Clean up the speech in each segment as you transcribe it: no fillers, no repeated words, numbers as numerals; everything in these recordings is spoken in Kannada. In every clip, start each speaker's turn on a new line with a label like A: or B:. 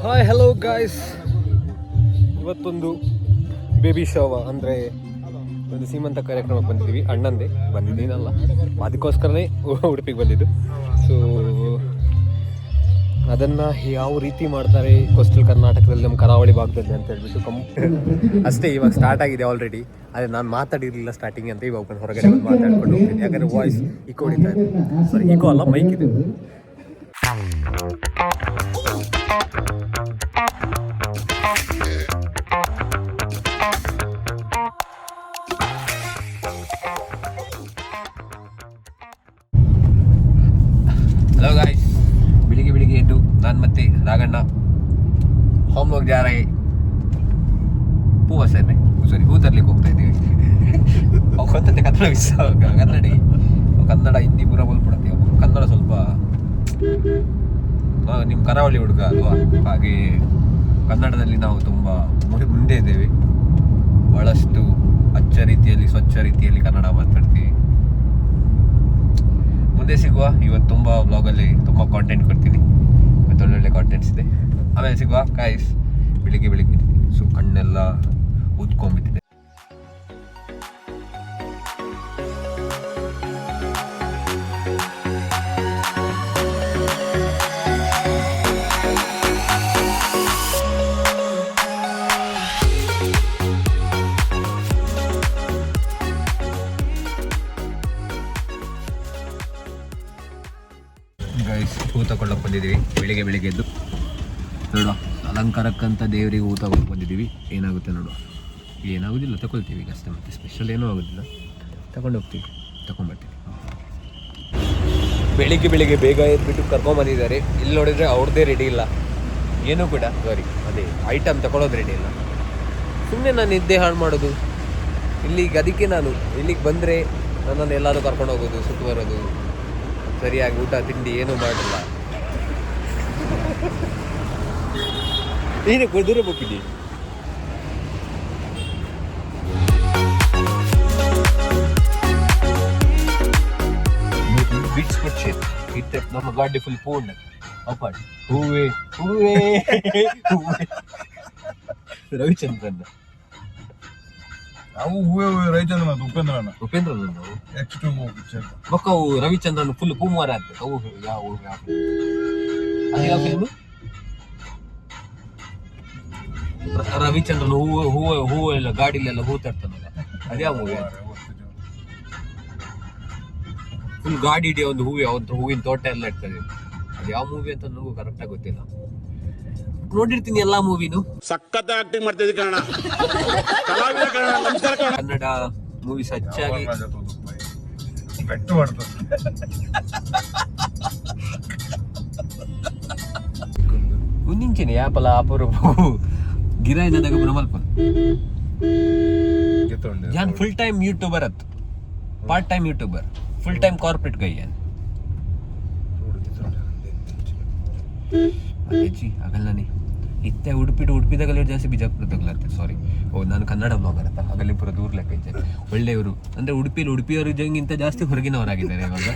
A: ಹಾಯ್ ಹಲೋ ಗಾಯ್ಸ್, ಇವತ್ತೊಂದು ಬೇಬಿ ಶವ ಅಂದರೆ ಒಂದು ಸೀಮಂತ ಕಾರ್ಯಕ್ರಮಕ್ಕೆ ಬಂದಿದ್ದೀವಿ. ಅಣ್ಣಂದೆ ಬಂದಿದ್ದೀನಲ್ಲ, ಅದಕ್ಕೋಸ್ಕರನೇ ಉಡುಪಿಗೆ ಬಂದಿದ್ದು. ಸೊ ಅದನ್ನು ಯಾವ ರೀತಿ ಮಾಡ್ತಾರೆ ಕೋಸ್ಟಲ್ ಕರ್ನಾಟಕದಲ್ಲಿ, ನಮ್ಮ ಕರಾವಳಿ ಭಾಗದಲ್ಲಿ ಅಂತ ಹೇಳ್ಬಿಟ್ಟು ಅಷ್ಟೇ ಇವಾಗ ಸ್ಟಾರ್ಟ್ ಆಗಿದೆ ಆಲ್ರೆಡಿ. ಆದರೆ ನಾನು ಮಾತಾಡಿರಲಿಲ್ಲ ಸ್ಟಾರ್ಟಿಂಗ್ ಅಂತ. ಇವಾಗ ಬಂದು ಹೊರಗಡೆ ಬಂದು ಮಾತಾಡ್ಕೊಂಡು ಹೋಗ್ತೀನಿ, ಯಾಕಂದರೆ ವಾಯ್ಸ್ ಇಕೋ ಹೊಡಿತಾ ಇದೆ. ಸಾರಿ, ಇಕೋ ಅಲ್ಲ, ಮೈಕ್ ಇದೆ. ಹಲೋ ಗಾಯ್ಸ್, ಬೆಳಿಗ್ಗೆ ಎದ್ದು ನಾನು ಮತ್ತೆ ರಾಘಣ್ಣ ಹೋಮ್ ವರ್ಕ್ ಜಾರ ಹೂವು ಸರ್ ಹೂ ತರ್ಲಿಕ್ಕೆ ಹೋಗ್ತಾ ಇದ್ದೀವಿ. ಗೊತ್ತಂತೆ ಕನ್ನಡ ಕನ್ನಡ ಹಿಂದಿ ಪೂರ ಬೋಲ್ಬಿಡತ್ತೆ. ಕನ್ನಡ ಸ್ವಲ್ಪ ನಿಮ್ಮ ಕರಾವಳಿ ಹುಡುಗ ಅಲ್ವಾ, ಹಾಗೆ ಕನ್ನಡದಲ್ಲಿ ನಾವು ತುಂಬ ಮುಂದೆ ಇದ್ದೇವೆ. ಭಾಳಷ್ಟು ಅಚ್ಚ ರೀತಿಯಲ್ಲಿ, ಸ್ವಚ್ಛ ರೀತಿಯಲ್ಲಿ ಕನ್ನಡ ಮಾತಾಡ್ತೀವಿ. ಮುಂದೆ ಸಿಗುವ. ಇವತ್ತು ತುಂಬ ಬ್ಲಾಗಲ್ಲಿ ತುಂಬ ಕಾಂಟೆಂಟ್ ಕೊಡ್ತೀನಿ, ಮತ್ತು ಒಳ್ಳೊಳ್ಳೆ ಕಾಂಟೆಂಟ್ಸ್ ಇದೆ. ಆಮೇಲೆ ಸಿಗುವ ಕಾಯ್ಸ್. ಬೆಳಿಗ್ಗೆ ಸೊ ಕಣ್ಣೆಲ್ಲ ಊದ್ಕೊಂಡ್ಬಿಟ್ಟಿದೆ. ಗೈಸ್, ಹೂ ತಗೊಳ್ಳೋಕೆ ಬಂದಿದ್ದೀವಿ ಬೆಳಿಗ್ಗೆ ಎದ್ದು. ನೋಡುವ, ಅಲಂಕಾರಕ್ಕಂತ ದೇವರಿಗೆ ಹೂ ತಗೊಂಡು ಬಂದಿದ್ದೀವಿ. ಏನಾಗುತ್ತೆ ನೋಡುವ. ಏನಾಗೋದಿಲ್ಲ, ತಗೊಳ್ತೀವಿ ಈಗ ಅಷ್ಟೇ, ಮತ್ತು ಸ್ಪೆಷಲ್ ಏನೂ ಆಗೋದಿಲ್ಲ. ತಗೊಂಡೋಗ್ತೀವಿ, ತಗೊಂಡ್ಬರ್ತೀವಿ. ಬೆಳಿಗ್ಗೆ ಬೇಗ ಎದ್ಬಿಟ್ಟು ಕರ್ಕೊಂಬಂದಿದ್ದಾರೆ. ಇಲ್ಲಿ ನೋಡಿದರೆ ಅವ್ರದ್ದೇ ರೆಡಿ ಇಲ್ಲ, ಏನೂ ಕೂಡ. ಸಾರಿ, ಅದೇ ಐಟಮ್ ತಗೊಳ್ಳೋದು ರೆಡಿ ಇಲ್ಲ. ಸುಮ್ಮನೆ ನಾನು ನಿದ್ದೆ ಹಾಳು ಮಾಡೋದು ಇಲ್ಲಿಗೆ. ಅದಕ್ಕೆ ನಾನು ಇಲ್ಲಿಗೆ ಬಂದರೆ ನನ್ನನ್ನು ಎಲ್ಲರೂ ಕರ್ಕೊಂಡು ಹೋಗೋದು, ಸುತ್ತು ಬರೋದು, ಸರಿಯಾಗಿ ಊಟ ತಿಂಡಿ ಏನೂ ಮಾಡಲ್ಲ. ನೀನು ಕುದುರೆ ಬುಕ್ಕಿದ್ದಿ. ನಮ್ಮ ಗಾಡಿ ಫುಲ್ ಪೂರ್ಣ ಅಪ್ಪಾಡಿ ಹೂವೇ ರವಿಚಂದ್ರನ್.
B: ನಾವು ಹೂವೇ ರವಿಚಂದ್ರನ್ ಉಪೇಂದ್ರನ್
A: ಮಕ್ಕವು ರವಿಚಂದ್ರನ್ ಫುಲ್ ಪೂಮಾರ ಅಂತ. ಅವು ಯಾವ ಫಿಲ್ಮ್? ರವಿಚಂದ್ರನ್ ಹೂವು ಎಲ್ಲ ಗಾಡಿಲೆಲ್ಲ ಹೂ ತರ್ತಾನಲ್ಲ, ಅದ್ಯಾವ ಮೂವಿ? ಫುಲ್ ಗಾಡಿ ಇಡೀ ಒಂದು ಹೂವಿನ ತೋಟ ಎಲ್ಲ ಇರ್ತದೆ. ಅದು ಯಾವ ಮೂವಿ ಅಂತ ನನಗೂ ಕರೆಕ್ಟಾಗಿ ಗೊತ್ತಿಲ್ಲ. ನೋಡಿರ್ತೀನಿ ಎಲ್ಲಾ ಮೂವಿನು.
C: ಸಖತ್ ಆಕ್ಟಿಂಗ್ ಮಾಡ್ತಿದ್ದೆ
A: ಕನ್ನಡ ಮೂವೀಸ್ ಹೆಚ್ಚಾಗಿ ಮುಂದಿಂಚೆನೆ ಯಾಪಲ ಅಪರೂಪ ಗಿರಾಯಿದಾಗ ಮಲ್ಪ ಯಾನ್ ಫುಲ್ ಟೈಮ್ ಯೂಟ್ಯೂಬರ್ ಅತ್, part time YouTuber, full time corporate guy ಯಾನ್. ಅಜ್ಜಿ ಆಗಲ್ಲನೇ ಇತ್ತೆ ಉಡುಪಿದಾಗಲೇ ಜಾಸ್ತಿ, ಬಿಜಾಪುರದಾಗಲತ್ತೆ. ಸಾರಿ, ನಾನು ಕನ್ನಡ ಬ್ಲಾಗರ್ ಅಂತ. ಆಗಲೇ ಪೂರ ದೂರ ಲೆಕ್ಕ ಇದ್ದೇನೆ. ಒಳ್ಳೆಯವರು ಅಂದರೆ ಉಡುಪಿಯವರು ಜಂಗಿಂತ ಜಾಸ್ತಿ ಹೊರಗಿನವರಾಗಿದ್ದಾರೆ ಇವಾಗ.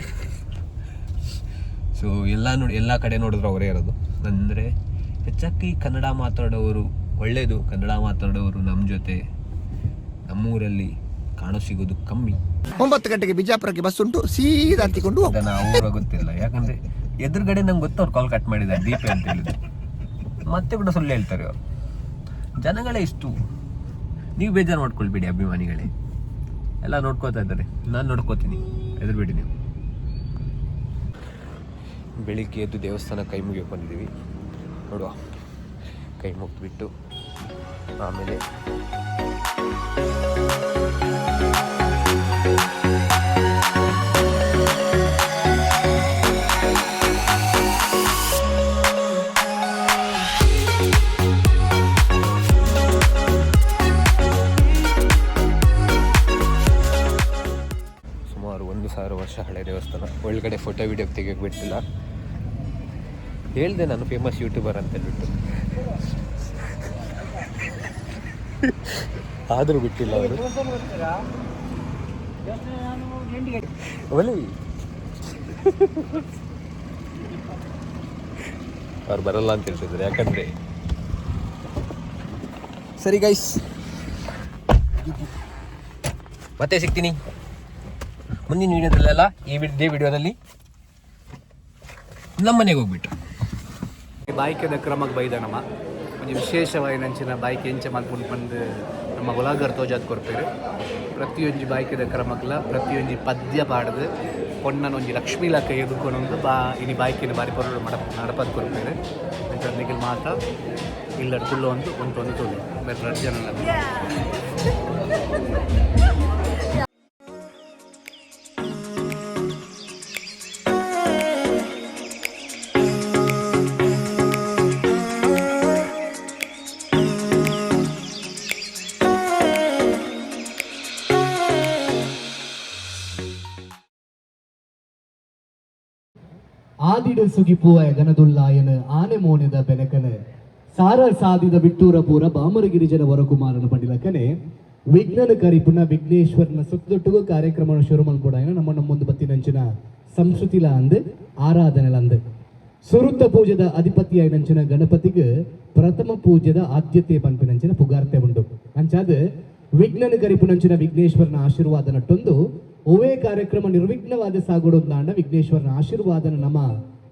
A: ಸೊ ಎಲ್ಲ ಕಡೆ ನೋಡಿದ್ರು ಅವರೇ ಇರೋದು. ಅಂದರೆ ಹೆಚ್ಚಾಗಿ ಕನ್ನಡ ಮಾತಾಡೋರು ಒಳ್ಳೆಯದು. ಕನ್ನಡ ಮಾತಾಡೋರು ನಮ್ಮ ಜೊತೆ ನಮ್ಮೂರಲ್ಲಿ ಕಾಣೋ ಸಿಗೋದು ಕಮ್ಮಿ.
D: 9 ಗಂಟೆಗೆ ಬಿಜಾಪುರಕ್ಕೆ ಬಸ್ ಉಂಟು, ಸೀದಾ ಹತ್ತಿಕೊಂಡು
A: ಊರ ಗೊತ್ತಿಲ್ಲ. ಯಾಕಂದರೆ ಎದುರುಗಡೆ ನಂಗೆ ಗೊತ್ತು ಅವ್ರು ಕಾಲ್ ಕಟ್ ಮಾಡಿದ್ದಾರೆ ದೀಪೆ ಅಂತ ಹೇಳಿದ್ರು. ಮತ್ತೆ ಕೂಡ ಸುಳ್ಳು ಹೇಳ್ತಾರೆ ಅವರು. ಜನಗಳೇ ಇಷ್ಟು. ನೀವು ಬೇಜಾರು ಮಾಡ್ಕೊಳ್ಬೇಡಿ ಅಭಿಮಾನಿಗಳೇ, ಎಲ್ಲ ನೋಡ್ಕೋತಾ ಇದ್ದಾರೆ. ನಾನು ನೋಡ್ಕೋತೀನಿ, ಹೆದರ್ಬೇಡಿ ನೀವು. ಬೆಳಿಗ್ಗೆ ಎದ್ದು ದೇವಸ್ಥಾನ ಕೈ ಮುಗಿಯೋಕೆ ಬಂದಿದ್ದೀವಿ. ನೋಡುವ, ಕೈ ಮುಗಿದ್ಬಿಟ್ಟು ಆಮೇಲೆ ಸುಮಾರು 1000 ವರ್ಷ ಹಳೆ ದೇವಸ್ಥಾನ. ಒಳಗಡೆ ಫೋಟೋ ವಿಡಿಯೋ ತೆಗಿಯೋಕೆ ಬಿಟ್ಟಿಲ್ಲ. ಹೇಳಿದೆ ನಾನು ಫೇಮಸ್ ಯೂಟ್ಯೂಬರ್ ಅಂತ ಹೇಳ್ಬಿಟ್ಟು, ಆದರೂ ಬಿಟ್ಟಿಲ್ಲ ಅವರು. ಒಲಿ ಅವ್ರು ಬರಲ್ಲ ಅಂತ ಹೇಳ್ತಿದ್ದಾರೆ. ಯಾಕಂದರೆ ಸರಿ ಗೈಸ್, ಮತ್ತೆ ಸಿಗ್ತೀನಿ ಮುಂದಿನ ವಿಡಿಯೋದಲ್ಲೆಲ್ಲ. ಇದೇ ವಿಡಿಯೋದಲ್ಲಿ ನಮ್ಮ ಮನೆಗೆ ಹೋಗ್ಬಿಟ್ಟು
C: ಬಾಯ್ಕದ ಕ್ರಮಕ್ಕೆ ಬೈದ ನಮ್ಮ ಒಂದು ವಿಶೇಷವಾಗಿ ನಂಚಿನ ಬಾಯ್ಕ್ ಎಂಚ ಮಲ್ಪುಂಡು ಬಂದು ನಮ್ಮ ಉಲಾಗರ್ ತೋಜಾದ್ ಕೊರ್ಪೇರು. ಪ್ರತಿಯೊಂದು ಬಾಯ್ಕದ ಕ್ರಮಕ್ಲ ಪ್ರತಿಯೊಂದು ಪದ್ಯ ಪಾಡ್ದು ಪೊನ್ನನೊಂದು ಲಕ್ಷ್ಮೀ ಲಕ್ಕ ಎದುಕೊಂಡೊಂದು ಇನಿ ಬಾಯ್ಕಿನ ಬಾರಿ ಪೊರ್ಲು ನಡಪದ್ ಕೊರ್ಪೇರು. ನಿಖಿಲ್ ಮಾತ ಇಲ್ಲ ಕುಳ್ಳು ಒಂದು ತೋಲಿ ಬೇರೆ 2 ಜನ.
E: ಆದಿಡು ಸುಗಿಪುವ ಗನದುಲ್ಲಾಯನ ಆನೆ ಮೋನಿದ ಬೆನಕನ ಸಾರ ಸಾದಿದ ಬಿಟ್ಟೂರ ಪೂರ ಬಾಮರಗಿರಿಜನ ವರಕುಮಾರನ ಪಂಡಿಲಕನೆ ವಿಜ್ಞಾನ ಕರಿಪುನ ವಿಘ್ನೇಶ್ವರನ ಸುತ್ತೊಟ್ಟುಗು ಕಾರ್ಯಕ್ರಮ ಶುರು ಮಲ್ಪೋಡಾಯನ ನಮ್ಮ ಮುಂದೆ ಬತ್ತಿನಂಚಿನ ಸಂಸ್ಕೃತಿಲ ಅಂದ್ ಆರಾಧನೆಲ ಅಂದ್ ಸುರುತ್ತ ಪೂಜೆದ ಅಧಿಪತಿಯಾಯ ನಂಚಿನ ಗಣಪತಿಗೆ ಪ್ರಥಮ ಪೂಜೆದ ಆದ್ಯತೆ ಪಂಪಿನಂಚಿನ ಪುಗಾರ್ತೆ ಉಂಡು. ಅಂಚಾದ ವಿಜ್ಞಾನ ಕರಿಪುನಂಚಿನ ವಿಘ್ನೇಶ್ವರನ ಆಶೀರ್ವಾದ ನಟ್ಟೊಂದು ಒವೇ ಕಾರ್ಯಕ್ರಮ ನಿರ್ವಿಘ್ನವಾದ ಸಾಗೋಡೊಂದಾಂಡ ವಿಘ್ನೇಶ್ವರನ ಆಶೀರ್ವಾದನ ನಮ್ಮ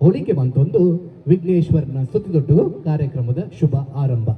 E: ಹೋಲಿಕೆ ಬಂತೊಂದು ವಿಘ್ನೇಶ್ವರನ ಸ್ತುತಿದೊಟ್ಟು ಕಾರ್ಯಕ್ರಮದ ಶುಭ ಆರಂಭ.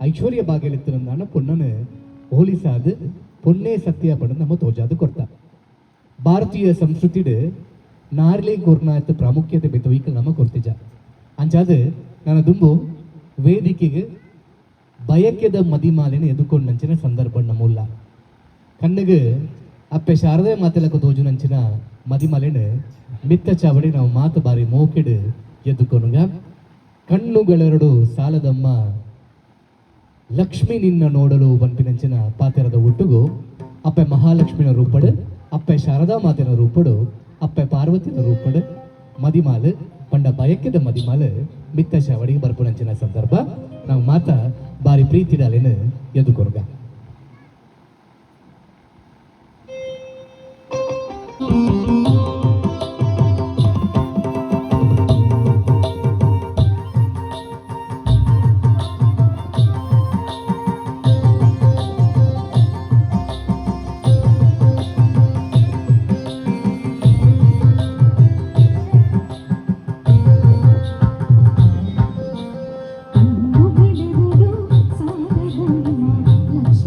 E: ಐಶ್ವರ್ಯ ಭಾಗ್ಯಲಿತ್ತಿರಂದಾಣ ಪೊನ್ನನು ಹೋಲಿಸಾದು ಪೊನ್ನೆ ಸತ್ಯ ಪಡೆದು ನಮ್ಮ ತೋಜಾದು ಕೊಡ್ತ. ಭಾರತೀಯ ಸಂಸ್ಕೃತಿಡ್ ನಾರ್ಲೆ ಕೊರ್ನಾತ್ ಪ್ರಾಮುಖ್ಯತೆ ಬೆತ್ತೊಯ್ಕ ನಮ್ಮ ಕೊರ್ತಿಜ. ಅಂಚಾದ ನನ್ನ ದುಂಬು ವೇದಿಕೆಗೆ ಬಯಕೆದ ಮದಿಮಾಲೆನ ಎದುಕೊಂಡು ನಂಚಿನ ಸಂದರ್ಭ ನಮ್ಮಲ್ಲ ಕಣ್ಣಿಗೆ ಅಪ್ಪೆ ಶಾರದೆ ಮಾತೆಲಕ ತೋಜು ನಂಚಿನ ಮದಿಮಾಲೆನ ಮಿತ್ತ ಚಾವಡಿ ನಾವು ಮಾತು ಬಾರಿ ಮೋಕೆಡ್ ಎದ್ದುಕೊಂಡಂಗ ಕಣ್ಣುಗಳೆರಡು ಸಾಲದಮ್ಮ ಲಕ್ಷ್ಮಿ ನಿನ್ನ ನೋಡಲು ಪಂಪಿನಂಚಿನ ಪಾತೆರದ ಒಟ್ಟುಗು ಅಪ್ಪೆ ಮಹಾಲಕ್ಷ್ಮಿನ ರೂಪಡು, ಅಪ್ಪೆ ಶಾರದಾ ಮಾತೆನ ರೂಪಡು, ಅಪ್ಪೆ ಪಾರ್ವತಿನ ರೂಪಡು ಮದಿಮಾಲು ಪಂಡ ಬಯಕೆದ ಮದಿಮಾಲು ಮಿತ್ತ ಶಾವಡಿಗೆ ಬರ್ಪುನಂಚಿನ ಸಂದರ್ಭ ನಾವು ಮಾತ ಬಾರಿ ಪ್ರೀತಿಡಾಲೇನ ಎದುಕೊರ್ಗ.
F: ಲಕ್ಷ್ಮೀ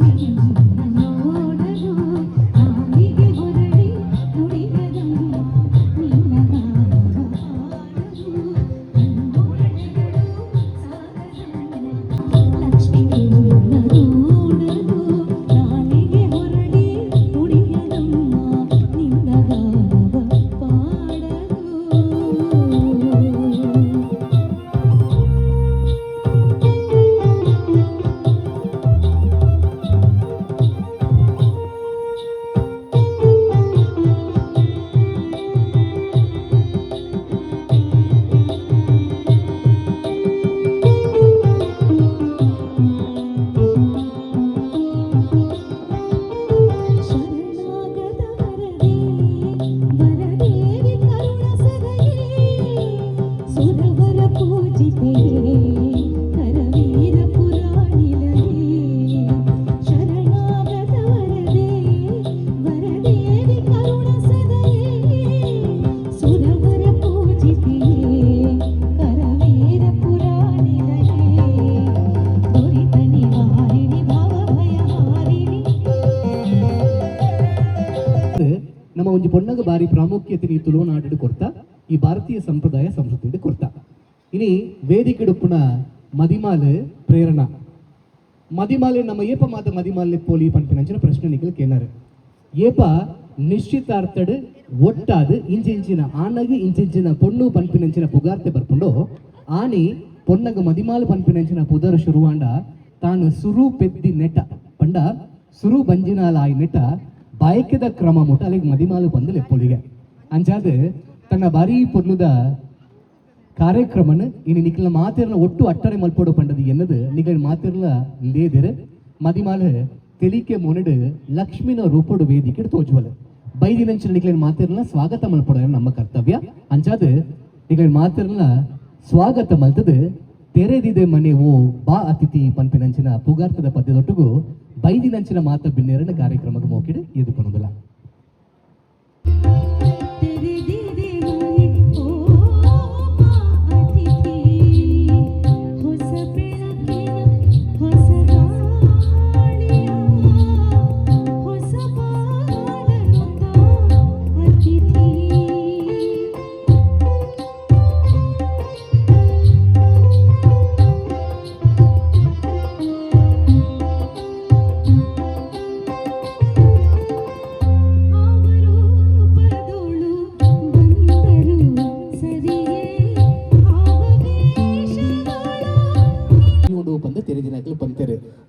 E: ಒಂಜಿ ಪೊನ್ನಗ ಬಾರಿ ಪ್ರಾಮುಖ್ಯತೆ ನೀ ತುಳುನಾಡು ಕೊರ್ತಾ ಈ ಭಾರತೀಯ ಸಂಪ್ರದಾಯ ಸಂಸ್ಕೃತಿ ಕೊರ್ತಾ ಇನಿ ವೇದಿಕೆ ಡುಪ್ಪುನ ಮದಿಮಾಲೆ ಪ್ರೇರಣಾ ಮದಿಮಾಲೆ ನಮ್ಮ ಏಪ ಮಾತ ಮದಿಮಾಲೆ ಪೋಲಿ ಪಂಪಿನಂಚಿನ ಪ್ರಶ್ನೆ ನಿಖಿಲ್ ಕೇನಾರು ಏಪ ನಿಶ್ಚಿತಾರ್ಥಡ್ ಒಟ್ಟಾದು ಇಂಚಿಂಚಿನ ಆನಗ ಇಂಚಿಂಚಿನ ಪೊಣ್ಣು ಪಂಪಿನಂಚಿನ ಪುಗಾರ್ತೆ ಬರ್ಕೊಂಡು ಆನಿ ಪೊನ್ನಗ ಮದಿಮಾಲು ಪಂಪಿನಂಚಿನ ಪುದರ ಶುರುವಾಂಡ ತಾನು ಸುರು ಪೆದ್ದಿ ನೆಟ ಪಂಡ ಸುರು ಬಂಜಿನಾಲಾಯಿ ನೆಟ ಬಯಕೆದ ಕ್ರಮ ಮುಟ್ಟ ಅಲ್ಲಿಗೆ ಮದಿಮಾಲು ಬಂದು ಲೆಪ್ಪೊಲಿಗೆ ಅಂಚಾದ ತನ್ನ ಬಾರಿ ಪೊನ್ನುದ ಕಾರ್ಯಕ್ರಮನ ಇನ್ನು ನಿಖಿಲ ಮಾತಿರಲ ಒಟ್ಟು ಅಟ್ಟರೆ ಮಲ್ಪೋಡು ಪಂಡದು ಎನ್ನದು ನಿಖಿಲ ಮಾತಿರಲ ಲೇದಿರ ಮದಿಮಾಲ ತೆಲಿಕೆ ಮೊನಡು ಲಕ್ಷ್ಮಿನ ರೂಪಡು ವೇದಿಕೆ ತೋಜುವಲು ಬೈದಿನಂಚಿನ ನಿಖಿಲ ಮಾತಿರಲ ಸ್ವಾಗತ ಮಲ್ಪೋಡ ನಮ್ಮ ಕರ್ತವ್ಯ ಅಂಚಾದ ನಿಖಿಲ ಮಾತಿರಲ ಸ್ವಾಗತ ಮಲ್ತದು ತೆರೆದಿದೆ ಮನೆ ಓ ಬಾ ಅತಿಥಿ ಪಂಪಿನಂಚಿನ ಪುಗಾರ್ತದ ಪದ್ಯದೊಟ್ಟಿಗೂ ಬೈದಿನಂಚಿನ ಮಾತ ಬಿನ್ನೇರನ ಕಾರ್ಯಕ್ರಮಕ್ಕೆ ಮೋಕಿಡು ಎದುಕೊನೋದಿಲ್ಲ.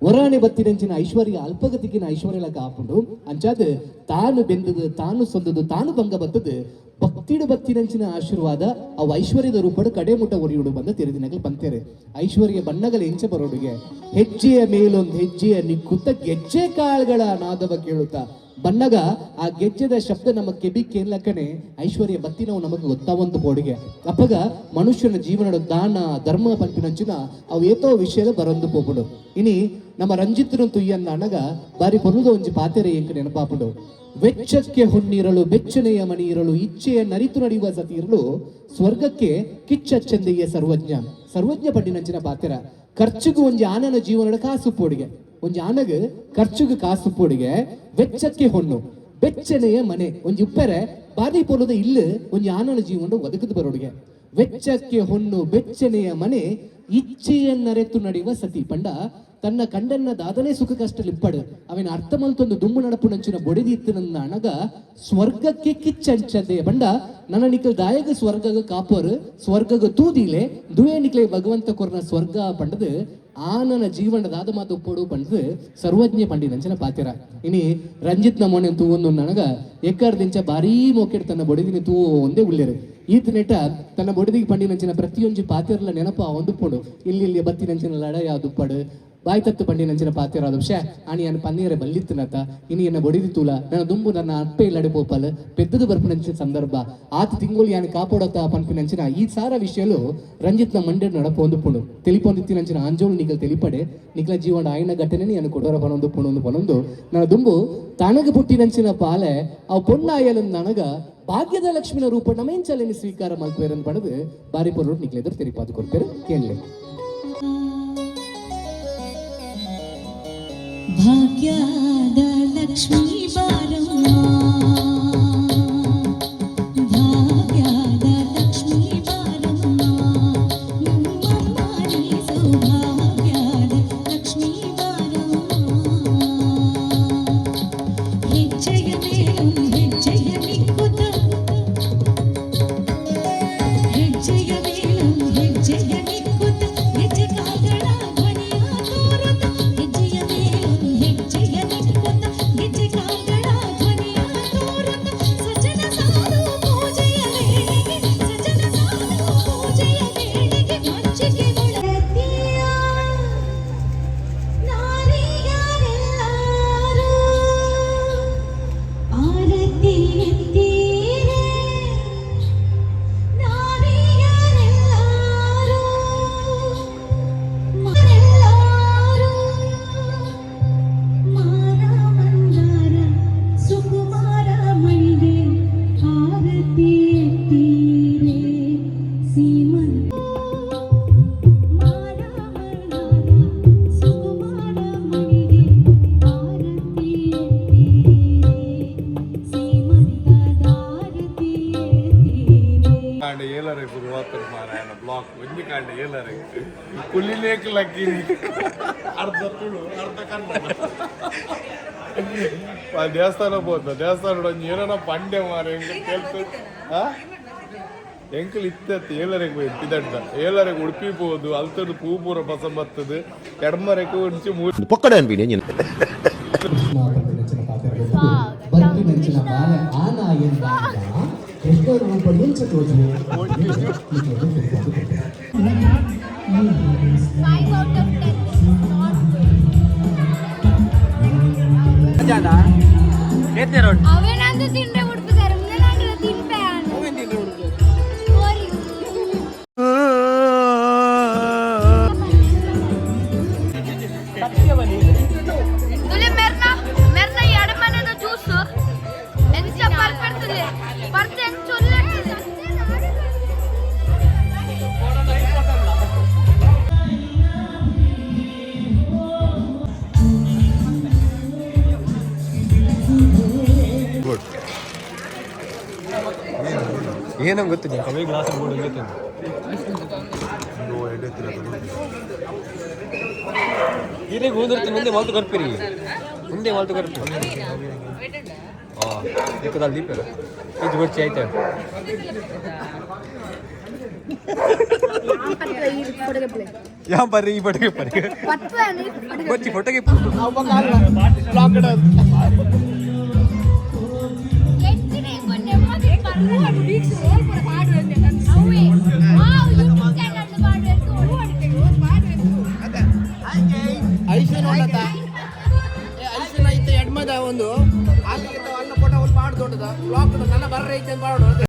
E: ಒರಾಣೆ ಬತ್ತಿನಂಚಿನ ಐಶ್ವರ್ಯ ಅಲ್ಪಗತಿಗಿನ ಐಶ್ವರ್ಯಲ ಕಾಪುಂಡು ಅಂಚಾದ ತಾನು ಬೆಂದದು ತಾನು ಸೊಂದದು ತಾನು ಭಂಗ ಬತ್ತದು ಭಕ್ತಿಡು ಬತ್ತಿನಂಚಿನ ಆಶೀರ್ವಾದ ಅವು ಐಶ್ವರ್ಯದ ರೂಪಡು ಕಡೆ ಮುಟ್ಟ ಒರಿಯುಡು ಬಂದ ತೆರೆದಿನಗಳು ಬಂತೇರೆ ಐಶ್ವರ್ಯ ಬಣ್ಣಗಳ ಎಂಚ ಬರೋಡಿಗೆ ಹೆಜ್ಜೆಯ ಮೇಲೊಂದು ಹೆಜ್ಜೆಯ ನಿಕ್ಕುತ್ತ ಗೆಜ್ಜೆ ಕಾಳುಗಳ ನಾದವ ಕೇಳುತ್ತಾ ಬನ್ನಗ ಆ ಗೆಜ್ಜೆದ ಶಬ್ದ ನಮ್ಮ ಕೆಬಿ ಕೇಳಕನೆ ಐಶ್ವರ್ಯ ಬತ್ತಿನವು ನಮಗೆ ಗೊತ್ತಾವಂತ ಬೋಡಿಗೆ ಅಪ್ಪಗ ಮನುಷ್ಯನ ಜೀವನದ ದಾನ ಧರ್ಮ ಪಂಪಿನಂಚಿನ ಅವು ಏತೋ ವಿಷಯದ ಬರೊಂದು ಪೋಪುಡು ಇನಿ ನಮ್ಮ ರಂಜಿತ್ನ ತುಯ್ಯನ್ನ ಅನಗ ಬಾರಿ ಪೊನ್ನುದ ಒಂಜಿ ಪಾತೆರೆ ಎಂಕ ನೆನಪಾಪುಡು ವೆಚ್ಚಕ್ಕೆ ಹೊನ್ನಿರಲು ಬೆಚ್ಚನೆಯ ಮಣಿ ಇರಲು ಇಚ್ಛೆಯ ನರಿತು ನಡೆಯುವ ಸತಿ ಇರಲು ಸ್ವರ್ಗಕ್ಕೆ ಕಿಚ್ಚ ಚಂದೆಯ ಸರ್ವಜ್ಞ ಪಂಡಿನಂಚಿನ ಪಾತೆರ ಖರ್ಚಿಗೂ ಒಂಜಿ ಆನನ ಜೀವನದ ಕಾಸು ಪೋಡಿಗೆ ಒಂಜಿ ಆನಗ ಖರ್ಚುಗೆ ಕಾಸು ಪೋಡಿಗೆ ವೆಚ್ಚಕ್ಕೆ ಹೊಣ್ಣು ಬೆಚ್ಚನೆಯ ಮನೆ ಒಂಜಿ ಉಪ್ಪೆರೆ ಬಾದಿ ಪೋಲದ ಇಲ್ಲ ಒಂಜಿ ಆನನ ಜೀವನ ಒದಕದು ಬರೋಡಿಗೆ ವೆಚ್ಚಕ್ಕೆ ಹೊಣ್ಣು ಬೆಚ್ಚನೆಯ ಮನೆ ಇಚ್ಛೆಯನ್ನರೆತು ನಡೆಯುವ ಸತಿ ಪಂಡ ತನ್ನ ಕಂಡನ್ನ ದಾದನೇ ಸುಖ ಕಷ್ಟ ಲಿಪ್ಪಡು ಅವನ ಅರ್ಥ ಮಲ್ತೊಂದು ದುಮ್ಮು ನಡಪು ನಂಚಿನ ಬೊಡೆದಿತ್ತು ನನ್ನ ಅಣಗ ಸ್ವರ್ಗಕ್ಕೆ ಕಿಚ್ಚಂಚಂದೆ ಬಂಡ ನನ್ನ ನಿಖಲ್ ದಾಯಗ ಸ್ವರ್ಗಗ ಕಾಪರು ಸ್ವರ್ಗಗ ತೂದಿಲೆ ದುವೆ ನಿಕ್ಲೆ ಭಗವಂತ ಕೊರ್ನ ಸ್ವರ್ಗ ಪಂಡದು ಆನನ ಜೀವನದ ಆದ ಮಾತು ಒಪ್ಪೋಡು ಪಂಡದು ಸರ್ವಜ್ಞ ಪಂಡಿನಂಚನ ಪಾತಿರ ಇನಿ ರಂಜಿತ್ ನಮೋನೆ ತೂ ಒಂದು ನನಗ ಎಕ್ಕರ್ದಿಂಚ ಭಾರೀ ಮೋಕೆಡ್ ತನ್ನ ಬೊಡೆದಿನ ತೂ ಒಂದೇ ಉಳ್ಳೇರು ಈತ ನೆಟ ತನ್ನ ಬೊಡೆದಿಗೆ ಪಂಡಿನಂಚಿನ ಪ್ರತಿಯೊಂದು ಪಾತಿರಲ ನೆನಪ ಒಂದು ಪೋಡು ಇಲ್ಲಿ ಬತ್ತಿನಂಚಿನ ಲಡ ಯಾವ್ದು ಪಡು ಬಾಯ್ ತತ್ತು ಪಂಡಿನಂಚಿನ ಪಾತಿರಾದ ವಿಷಯ ಆನಿ ಅನ್ನ ಪನ್ನೀರೆ ಬಲ್ಲಿತ್ತನತ ಇನಿ ಎನ್ನ ಬೊಡಿದಿ ತೂಲ ನನ್ನ ದುಂಬು ನನ್ನ ಅಪ್ಪೆ ಇಲ್ಲಡೆ ಪೋಪಲ್ ಪೆದ್ದದು ಬರ್ಪನಂಚಿನ ಸಂದರ್ಭ ಆತ ತಿಂಗೋಲಿ ಯಾನು ಕಾಪಾಡೋತ ಪಂಪಿನಂಚಿನ ಈ ಸಾರ ವಿಷಯಲು ರಂಜಿತ್ನ ಮಂಡ್ಯ ನಡಪ ಒಂದು ಪುಣು ತಿಳಿಪೊಂದಿತ್ತಿನಂಚಿನ ಆಂಜೋಳು ನಿಗಲ್ ತಿಳಿಪಡೆ ನಿಖಲ ಜೀವನ ಆಯ್ನ ಘಟನೆ ನಾನು ಕೊಡೋರ ಪನೊಂದು ಪುಣೊಂದು ಪನೊಂದು ನನ್ನ ದುಂಬು ತನಗ ಪುಟ್ಟಿನಂಚಿನ ಪಾಲೆ ಅವು ಪೊನ್ನಾಯಲ ನನಗ ಭಾಗ್ಯದ ಲಕ್ಷ್ಮಿನ ರೂಪ ನಮೇಂಚಲೆನಿ ಸ್ವೀಕಾರ ಮಲ್ಪೇರನ್ ಪಡೆದು ಬಾರಿ ಪೊರು ನಿಕ್ಲೆದ್ರು ತೆರಿಪಾದು ಕೊಡ್ತೇವೆ ಕೇಳಲೆ
F: ಭಾಗ್ಯದ ಲಕ್ಷ್ಮೀ ಬಾರಮ್ಮ ಭಾಗ್ಯದ ಲಕ್ಷ್ಮೀ ಬಾರಮ್ಮ ನಮ್ಮಮ್ಮ ನೀ ಸೌಭಾಗ್ಯದ ಲಕ್ಷ್ಮೀ ಬಾರಮ್ಮ ಹೆಜ್ಜೆಯ ಮೇಲೊಂದು ಹೆಜ್ಜೆಯ ನಿಕ್ಕುತ್ತ ಹೆಜ್ಜೆಯ ಮೇಲೊಂದು ಹೆಜ್ಜೆಯ ನಿಕ್ಕುತ್ತ ಹೆಜ್ಜೆ ಕಾಲ್ಗಳ ಧ್ವನಿಯ ತೋರುತ್ತ ಹೆಜ್ಜೆಯ ಮೇಲೊಂದು ಹೆಜ್ಜೆಯ ನಿಕ್ಕುತ್ತ ಹೆಜ್ಜೆ ಕಾಲ್ಗಳ ಧ್ವನಿಯ ತೋರುತ್ತ ಸಜ್ಜನ ಸಾಧು ಪೂಜೆಯ ವೇಳೆಗೆ ಸಜ್ಜನ ಸಾಧು ಪೂಜೆಯ ವೇಳೆಗೆ ಮಜ್ಜಿಗೆ ಒಳತಿಯ ನಾರಿಯರೆಲ್ಲರೂ ಆರತಿ ಎತ್ತೀರೆ ನಾರಿಯರೆಲ್ಲರೂ
B: ಕಾಂಡ ಏಲರೆ ಗುರುವಾತರ ಮಾರಾಯಣ ಬ್ಲಾಕ್ ಒಂಜಿ ಕಾಂಡ ಏಲರೆ ಕುಲಿನೇಕ್ ಲಕ್ಕಿ ಅರ್ಧ ತುಳು ಅರ್ಧ ಕನ್ನಡ ದೇವಸ್ಥಾನ ಹೋದ ದೇವಸ್ಥಾನ ಒಂಜಿ ಏನೋ ಪಂಡ್ಯ ಮಾರ ಹೆಂಗೆ ಕೇಳ್ತು ಎಂಕಲ್ ಇತ್ತತ್ತು ಏಳರೆಗೆ ಹೋಯ್ತು ಇದಡ್ಡ ಏಳರೆಗೆ ಉಡುಪಿ ಹೋದು ಅಲ್ತದ್ದು ಪೂ ಪೂರ ಬಸ ಬರ್ತದೆ ಎಡಮರೆಗೆ ಒಂಚು ಮೂರು
E: ಕೃಷ್ಣ ನೆಚ್ಚಿನ ಪಾತ್ರೆಗಳು ಬರ್ತಿ ನೆಚ್ಚಿನ ಬಾಲ ಆನ ಎಂದಾಗ ಎಷ್ಟೋ ರೂಪ ಎಂಚ ತೋಚು
F: 5 out of 10 ಅವೇನಂದು ತಿಂಡ್ರೆ ಹುಡುಕ್ತಾರೆ ಮುಂದೆ ತಿನ್ಪೆ మెర్న ఎడమనేదో జ్యూస్ ఎంత పర్ఫెక్ట్లే పర్ఫెక్ట్ చొల్లట్లేదు
A: ಏನೋ ಗೊತ್ತಿಲ್ಲ ಕಮ್ಮಿ ಗ್ಲಾಸ್ ಬೋರ್ಡ್ ಗೊತ್ತಿಲ್ಲ ಇಲ್ಲಿಗೆ ಹೋದಿರ್ತೀನಿ ಮುಂದೆ ಮಾಲ್ತು ಕರ್ಪಿರಿ ಮುಂದೆ ಮಾಲ್ತು ಕರ್ಪಿ ಹಾಂ ದಿಕ್ಕದಲ್ಲಿ ದೀಪ ಇದು ಗೊಚ್ಚಿ ಆಯ್ತು ಯಾವ ಬರ್ರಿ ಈ ಪಟಕೆ ಪಟಕೆ ಗೊಚ್ಚಿ ಫೋಟೋಗೆ
C: ಎಡ್ಮದ ಒಂದು ಅಲ್ಲಿಗೆ ಅಲ್ಲ ಫೋಟೋ ಒಂದು ಮಾಡಿ ದೊಡ್ಡದ ಬ್ಲಾಕ್ ನನ್ನ ಬರ್ರ ಐತೆ ಅಂತ ಮಾಡೋದು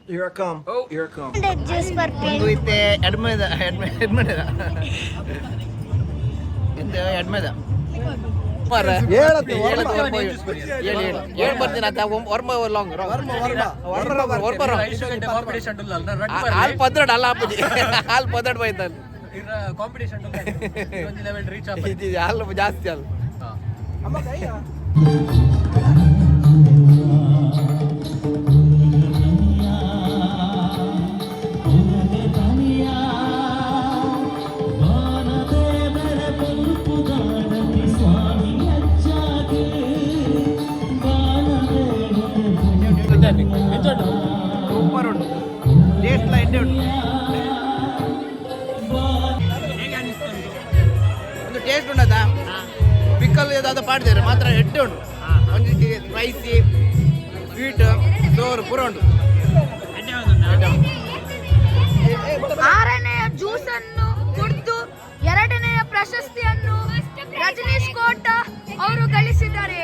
D: Here I come. Oh, here I come.
F: Juice ಬರ್ತೀನಿ
C: ಒಂದು ಐತೆ ಎಡ್ಮದ ಎಡ್ಮದ ಎಂತ ಎಡ್ಮದ ಹೇಳಿ ಬರ್ತೀನಿ ಅಂತ ವರ್ಮ ಲಾಂಗ್ ಹಾಲ್ ಪದ್ರಡ್ ಅಲ್ಲ ಹಾಪದಿ ಹಾಲ್ ಪದ್ರಡ್ ಬೈತಲ್ಲಿ
A: ಕಾಂಪಿಟೇಷನ್ ರೀಚ್
C: ಹಾಲು ಜಾಸ್ತಿ ಅಲ್ಲ ಸೂಪರ್ ಉಂಟು ಟೇಸ್ಟ್ ಎಲ್ಲ ಎಣ್ಣೆ ಉಂಟು ಒಂದು ಟೇಸ್ಟ್ ಉಂಟದ ಪಿಕ್ಕಲ್ ಯಾವ್ದು ಪಾಡ್ತಾರೆ ಮಾತ್ರ ಎಡ್ಡೆ ಉಂಟು ಒಂದು ಸ್ಪೈಸಿ ಸ್ವೀಟ್ ಸೋರು ಪೂರ ಉಂಟು
F: 6ನೇ ಜ್ಯೂಸ್ ಅನ್ನು ಕುಡಿದು 2ನೇ ಪ್ರಶಸ್ತಿಯನ್ನು ರಜನೀಶ್ ಕೋಟ ಅವರು ಗಳಿಸಿದ್ದಾರೆ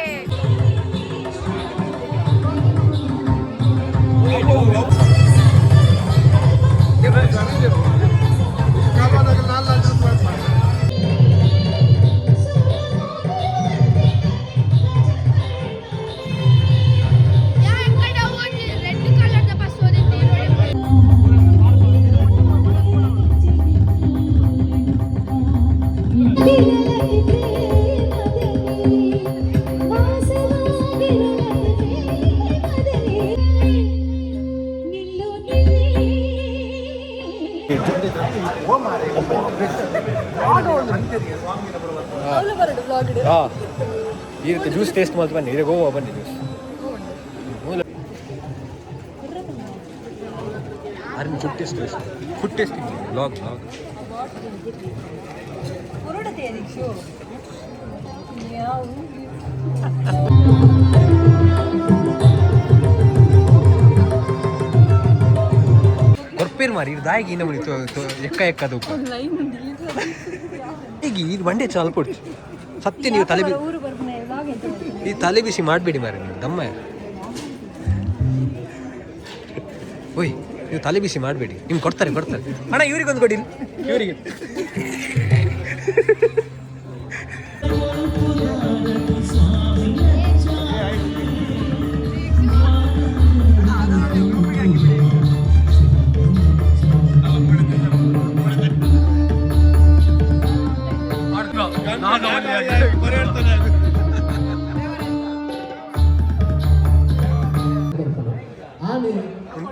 A: ಹಾಂ ಈ ರೀತಿ ಜ್ಯೂಸ್ ಟೇಸ್ಟ್ ಮಾಡಿ ಬನ್ನಿ ಇದೆ ಗೋವಾ ಬನ್ನಿ ಜ್ಯೂಸ್ ಅರ್ನಿ ಫುಡ್ ಟೇಸ್ಟ್ ಬ್ಲಾಗ್ ಕೊರ್ಪೇರು ಮಾರಿ ಇದು ದಾಯಿಗೆ ಇನ್ನ ಮುಡಿ ಎಕ್ಕದು ಈಗ ಇದು ಬಂಡೆ ಚಾಲ್ ಕೊಡ್ತು ಸತ್ಯ ನೀವು ತಲೆ ಈ ತಲೆ ಬಿಸಿ ಮಾಡಬೇಡಿ ಮಾರಿ ನೀವು ದಮ್ಮ ಓಯ್ ನೀವು ತಲೆ ಬಿಸಿ ಮಾಡಬೇಡಿ ನಿಮ್ಗೆ ಕೊಡ್ತಾರೆ ಅಣ್ಣ ಇವ್ರಿಗೊಂದು ಕೊಡಿ ಇವರಿಗೆ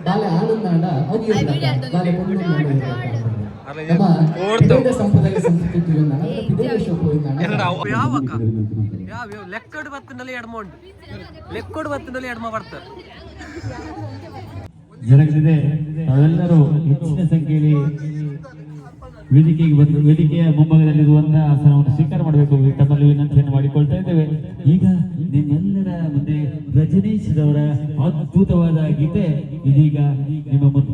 E: ಬಾಲೆ ಆನಂದಾಂಡ ಅವು ಬಾಲೆ ಪೊಣ್ಣು ನಮ್ಮ ಪಿಡೇಡ ಸಂಪ್ರದಾಯ ಸಂಸ್ಕೃತಿಯನ್ನ ಪಿಡೇಡ ಶೋಕ
A: ಲೆಕ್ಕಡು ಬತ್ತಿನಲ್ಲಿ ಎಡಮ ಉಂಟು ಲೆಕ್ಕಡು ಬತ್ತಿನಲ್ಲಿ ಎಡಮ ಬರ್ತಾರೆ
G: ಜರುಗಲಿದೆ. ತಾವೆಲ್ಲರೂ ಹೆಚ್ಚಿನ ಸಂಖ್ಯೆಯಲ್ಲಿ ವೇದಿಕೆಗೆ ಬಂದು ವೇದಿಕೆಯ ಮುಂಭಾಗದಲ್ಲಿರುವಂತಹ ಆಸನವನ್ನು ಸ್ವೀಕಾರ ಮಾಡಬೇಕು ತಮ್ಮಲ್ಲಿ ವಿನಂತಿಯನ್ನು ಮಾಡಿಕೊಳ್ತಾ ಇದ್ದೇವೆ. ಈಗ ನಿಮ್ಮೆಲ್ಲರ ಮುಂದೆ ರಜನೀಶ್ ರವರ ಅದ್ಭುತವಾದ ಗೀತೆ ಇದೀಗ ನಿಮ್ಮ ಮುಂದೆ.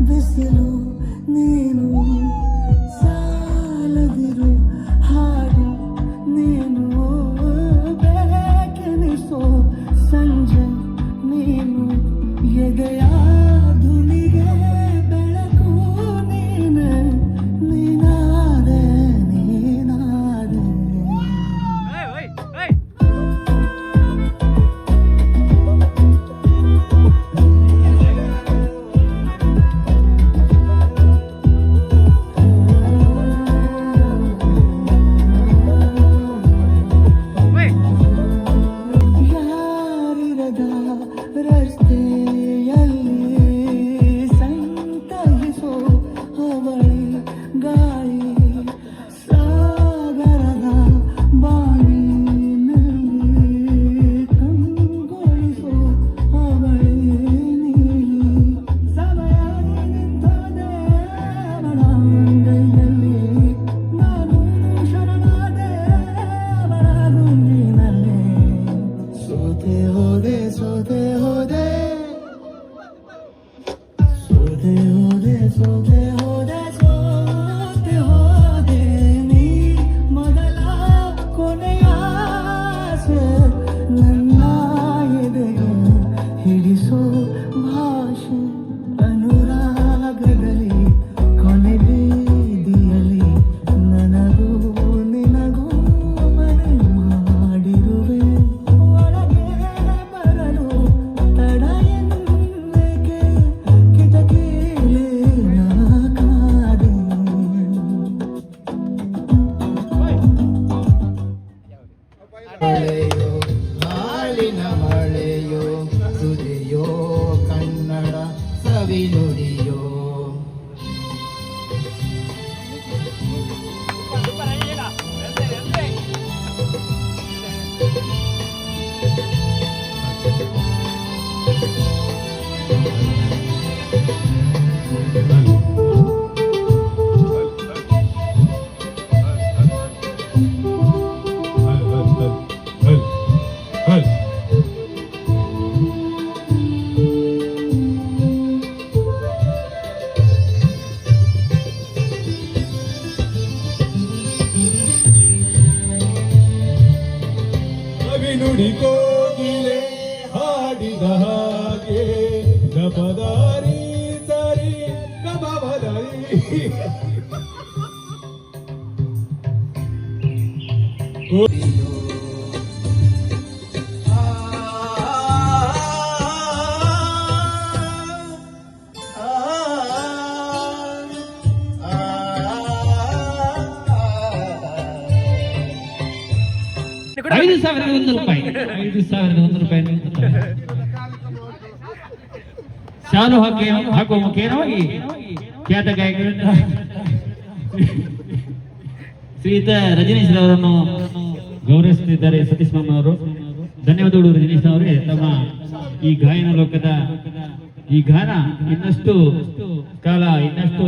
H: ಬಿಸಿಲು ನೀನು ಸಾಲದಿರು ಹಾಡು ನೀನು ಬೇಕೆನಿಸೋ ಸಂಜೆ ನೀನು ಎದೆಯ ಧುನಿಗೆ ಬೆಳಕು ನೀನು ನೀನಾದೆ ನೀನಾದೆ
G: ನುಡಿಕೋಗಿಲೆ ಹಾಡಿದ ಹಾಗೆ ಗಪದಾರಿ ಸರಿ ಗಬದಾರಿ ₹5,100 ಶಾಲು ಹಾಕುವ ಮುಖೇನವಾಗಿ ಖ್ಯಾತ ಗಾಯಕರಿಂದ ಶ್ರೀಯುತ ರಜನೀಶ್ ಅವರನ್ನು ಗೌರವಿಸುತ್ತಿದ್ದಾರೆ ಸತೀಶ್ ಮಾಮ ಅವರು. ಧನ್ಯವಾದಗಳು ರಜನೀಶ್ ಅವರೇ. ತಮ್ಮ ಈ ಗಾಯನ ಲೋಕದ ಈ ಗಾನ ಇನ್ನಷ್ಟು ಕಾಲ ಇನ್ನಷ್ಟು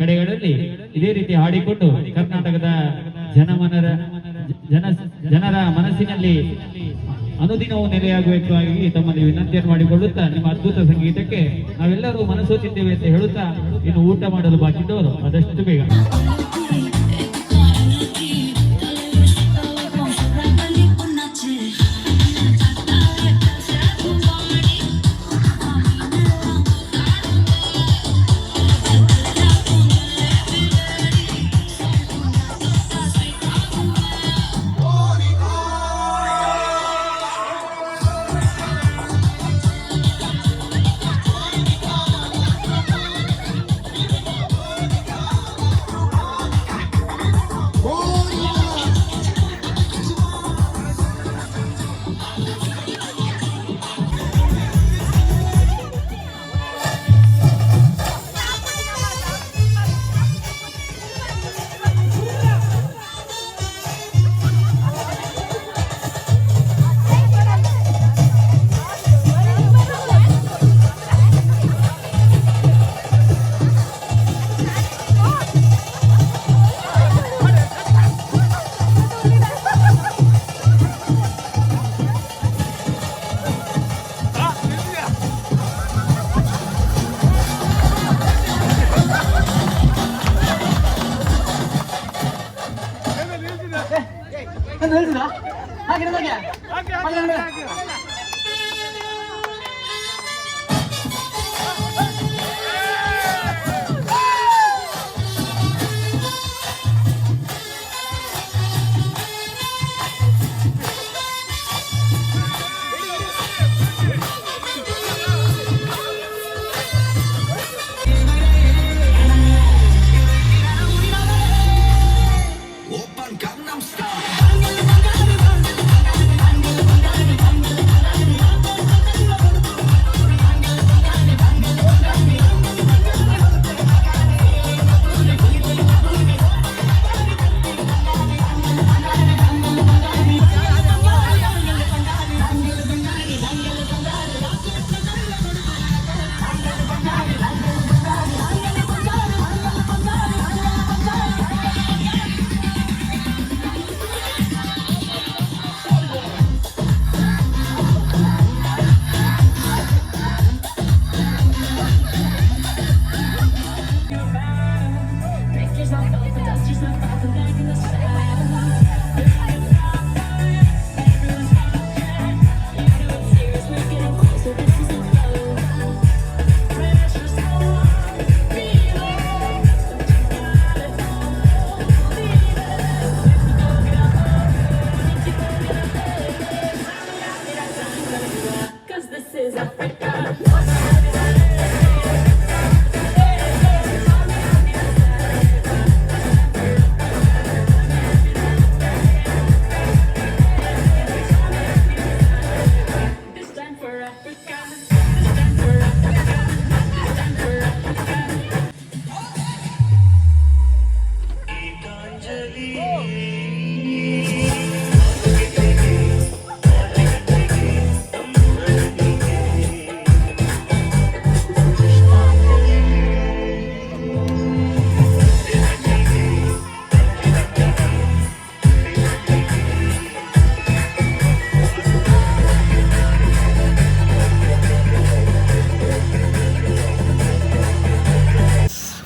G: ಕಡೆಗಳಲ್ಲಿ ಇದೇ ರೀತಿ ಹಾಡಿಕೊಂಡು ಕರ್ನಾಟಕದ ಜನರ ಮನಸ್ಸಿನಲ್ಲಿ ಅನುದಿನವೂ ನೆಲೆಯಾಗಬೇಕಾಗಿ ತಮ್ಮಲ್ಲಿ ವಿನಂತಿಯನ್ನು ಮಾಡಿಕೊಳ್ಳುತ್ತಾ ನಿಮ್ಮ ಅದ್ಭುತ ಸಂಗೀತಕ್ಕೆ ನಾವೆಲ್ಲರೂ ಮನಸೋತಿದ್ದೇವೆ ಅಂತ ಹೇಳುತ್ತಾ ಇನ್ನು ಊಟ ಮಾಡಲು ಬಾಕಿದ್ದವರು ಆದಷ್ಟು ಬೇಗ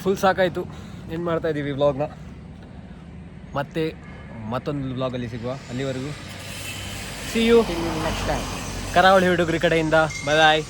A: ಫುಲ್ ಸಾಕಾಯಿತು. ಏನು ಮಾಡ್ತಾ ಇದ್ದೀವಿ ವ್ಲಾಗ್ನ. ಮತ್ತೆ ಮತ್ತೊಂದು ವ್ಲಾಗಲ್ಲಿ ಸಿಗುವ. ಅಲ್ಲಿವರೆಗೂ ಸಿ ಯು ನೆಕ್ಸ್ಟ್ ಟೈಮ್. ಕರಾವಳಿ ಹುಡುಗರ ಕಡೆಯಿಂದ ಬಾಯ್.